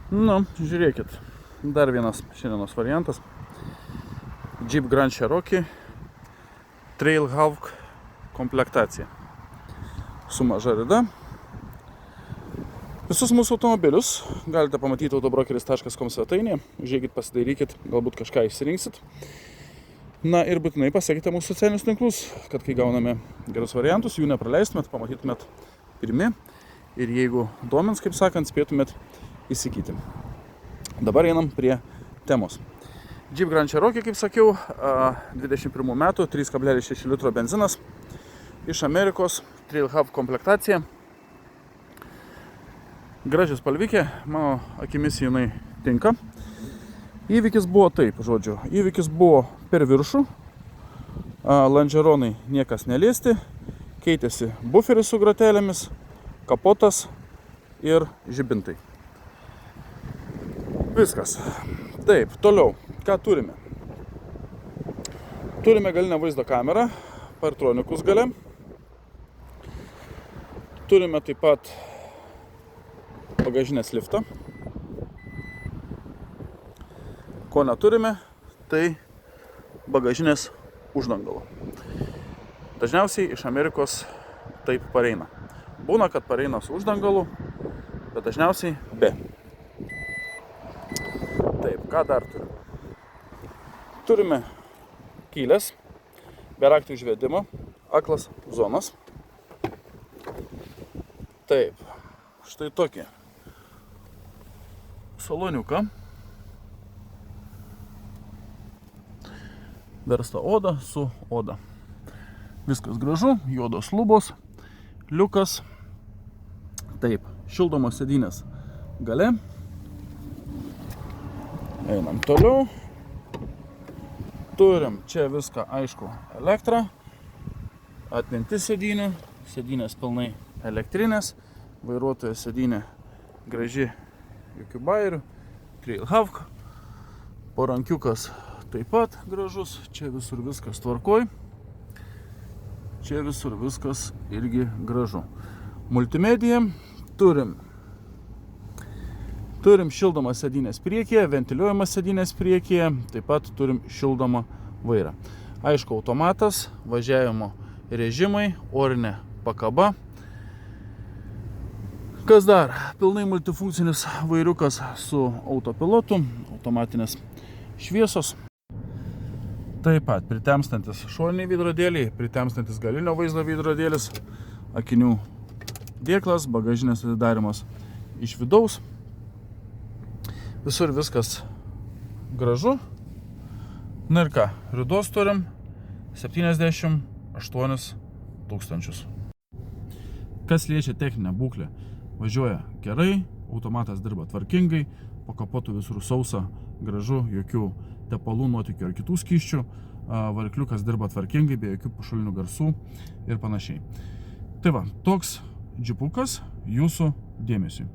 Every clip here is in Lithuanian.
Nu, žiūrėkit, dar vienas šiandienos variantas. Jeep Grand Cherokee Trailhawk komplektacija su maža rida. Visus mūsų automobilius galite pamatyti autobrokeris.com svetainėje. Užeikit, pasidairykit, galbūt kažką išsirinksit. Na ir būtinai pasekite mūsų socialinius tinklus, kad kai gauname gerus variantus, jų nepraleistumėt, pamatytumėt pirmi ir jeigu domins, kaip sakant, spėtumėt įsigyti. Dabar einam prie temos. Jeep Grand Cherokee, kaip sakiau, 21 metų, 3,6 litro benzinas iš Amerikos, Trailhawk komplektacija. Graži spalvikė, mano akimis jinai tinka. Įvykis buvo taip, žodžiu, įvykis buvo per viršų, lonžeronai niekas neliesti, keitėsi buferis su grotelėmis, kapotas ir žibintai. Viskas. Taip, toliau, ką turime? Turime galinę vaizdo kamerą, partronikus gale. Turime taip pat bagažinės liftą. Ko neturime, tai bagažinės uždangalo. Dažniausiai iš Amerikos taip pareina. Būna, kad pareina su uždangalu, bet dažniausiai be. Taip, ką dar turime? Turime kylės, be raktų užvedimo, aklas zonas. Taip, štai tokį saloniuką. Versta oda su oda. Viskas gražu, juodos lubos, liukas. Taip, šildomos sėdynės gale. Einam toliau. Turim čia viską, aišku, elektrą. Atminti sėdynė, sėdynės pilnai elektrinės. Vairuotojo sėdynė graži, jokių bairių. Trailhawk. Porankiukas taip pat gražus, čia visur viskas tvarkoj. Čia visur viskas irgi gražu. Multimedija turim šildomas sėdynės priekyje, ventiliuojamas sėdynės priekyje, taip pat turim šildomą vairą. Aišku, automatas, važiavimo režimai, orinė pakaba. Kas dar? Pilnai multifunkcinis vairiukas su autopilotu, automatinės šviesos. Taip pat pritemstantis šoniniai veidrodėliai, pritemstantis galinio vaizdo veidrodėlis, akinių dėklas, bagažinės atidarimas iš vidaus. Visur viskas gražu. Na ir ką, ridos turim 78 tūkstančius. Kas liečia techninę būklę? Važiuoja gerai, automatas dirba tvarkingai, po kapotu visur sausa, gražu, jokių tepalų, nuotykių ar kitų skysčių, varikliukas dirba tvarkingai, be jokių pašalinių garsų ir panašiai. Tai va, toks džipukas jūsų dėmesiui.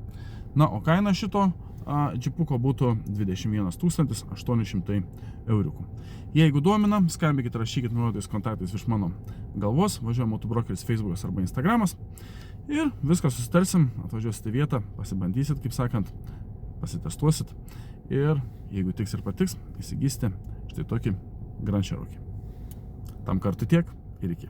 Na, o kaina šito džipuko būtų 21 800 euriukų. Jeigu domina, skambinkit, rašykit nurodytais kontaktais iš mano galvos, važiuojam autobrokeris Facebookas arba Instagramas ir viską susitarsim, atvažiuosite vietą, pasibandysit, kaip sakant, pasitestuosit ir jeigu tiks ir patiks, įsigysite štai tokį Grand Cherokee. Tam kartu tiek ir iki.